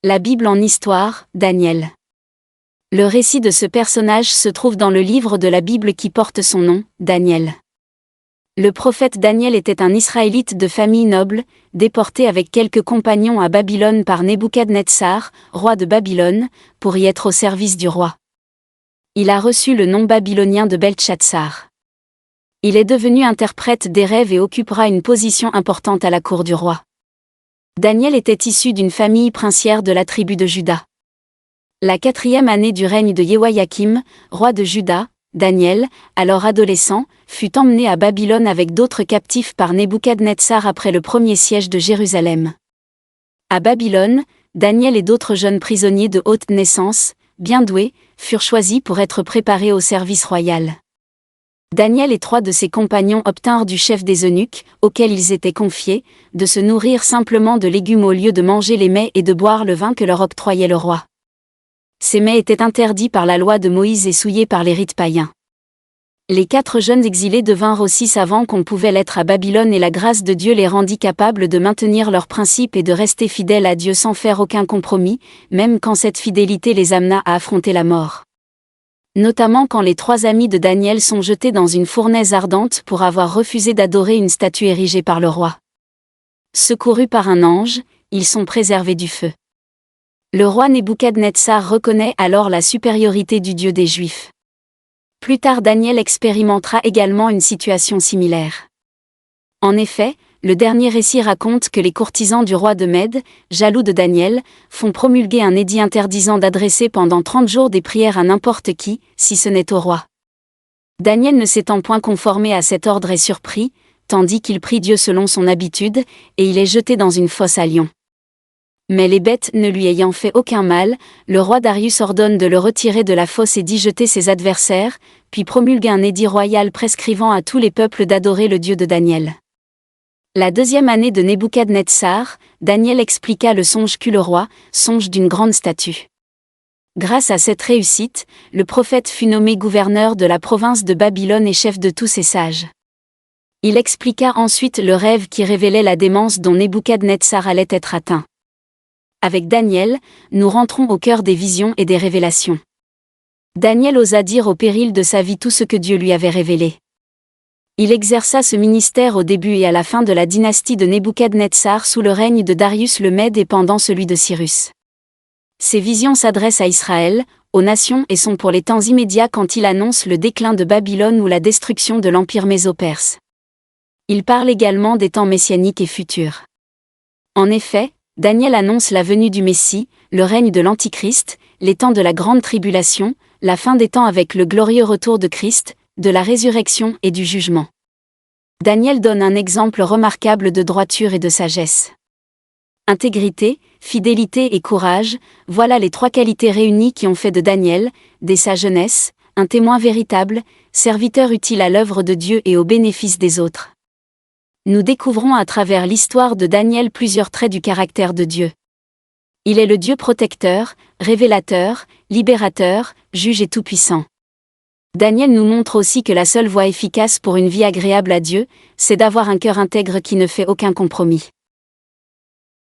La Bible en histoire, Daniel. Le récit de ce personnage se trouve dans le livre de la Bible qui porte son nom, Daniel. Le prophète Daniel était un Israélite de famille noble, déporté avec quelques compagnons à Babylone par Nebuchadnezzar, roi de Babylone, pour y être au service du roi. Il a reçu le nom babylonien de Beltchatsar. Il est devenu interprète des rêves et occupera une position importante à la cour du roi. Daniel était issu d'une famille princière de la tribu de Juda. La 4e année du règne de Jehoïakim, roi de Juda, Daniel, alors adolescent, fut emmené à Babylone avec d'autres captifs par Nebuchadnezzar après le premier siège de Jérusalem. À Babylone, Daniel et d'autres jeunes prisonniers de haute naissance, bien doués, furent choisis pour être préparés au service royal. Daniel et 3 de ses compagnons obtinrent du chef des eunuques, auquel ils étaient confiés, de se nourrir simplement de légumes au lieu de manger les mets et de boire le vin que leur octroyait le roi. Ces mets étaient interdits par la loi de Moïse et souillés par les rites païens. Les 4 jeunes exilés devinrent aussi savants qu'on pouvait l'être à Babylone et la grâce de Dieu les rendit capables de maintenir leurs principes et de rester fidèles à Dieu sans faire aucun compromis, même quand cette fidélité les amena à affronter la mort. Notamment quand les 3 amis de Daniel sont jetés dans une fournaise ardente pour avoir refusé d'adorer une statue érigée par le roi. Secourus par un ange, ils sont préservés du feu. Le roi Nebuchadnezzar reconnaît alors la supériorité du Dieu des Juifs. Plus tard, Daniel expérimentera également une situation similaire. En effet, le dernier récit raconte que les courtisans du roi de Mède, jaloux de Daniel, font promulguer un édit interdisant d'adresser pendant 30 jours des prières à n'importe qui, si ce n'est au roi. Daniel ne s'étant point conformé à cet ordre est surpris, tandis qu'il prie Dieu selon son habitude, et il est jeté dans une fosse à lions. Mais les bêtes ne lui ayant fait aucun mal, le roi Darius ordonne de le retirer de la fosse et d'y jeter ses adversaires, puis promulgue un édit royal prescrivant à tous les peuples d'adorer le Dieu de Daniel. La 2e année de Nebuchadnezzar, Daniel expliqua le songe qu'eut le roi, songe d'une grande statue. Grâce à cette réussite, le prophète fut nommé gouverneur de la province de Babylone et chef de tous ses sages. Il expliqua ensuite le rêve qui révélait la démence dont Nebuchadnezzar allait être atteint. Avec Daniel, nous rentrons au cœur des visions et des révélations. Daniel osa dire au péril de sa vie tout ce que Dieu lui avait révélé. Il exerça ce ministère au début et à la fin de la dynastie de Nebuchadnezzar sous le règne de Darius le Mède et pendant celui de Cyrus. Ses visions s'adressent à Israël, aux nations et sont pour les temps immédiats quand il annonce le déclin de Babylone ou la destruction de l'empire méso-perse. Il parle également des temps messianiques et futurs. En effet, Daniel annonce la venue du Messie, le règne de l'Antichrist, les temps de la grande tribulation, la fin des temps avec le glorieux retour de Christ, de la résurrection et du jugement. Daniel donne un exemple remarquable de droiture et de sagesse. Intégrité, fidélité et courage, voilà les 3 qualités réunies qui ont fait de Daniel, dès sa jeunesse, un témoin véritable, serviteur utile à l'œuvre de Dieu et au bénéfice des autres. Nous découvrons à travers l'histoire de Daniel plusieurs traits du caractère de Dieu. Il est le Dieu protecteur, révélateur, libérateur, juge et tout-puissant. Daniel nous montre aussi que la seule voie efficace pour une vie agréable à Dieu, c'est d'avoir un cœur intègre qui ne fait aucun compromis.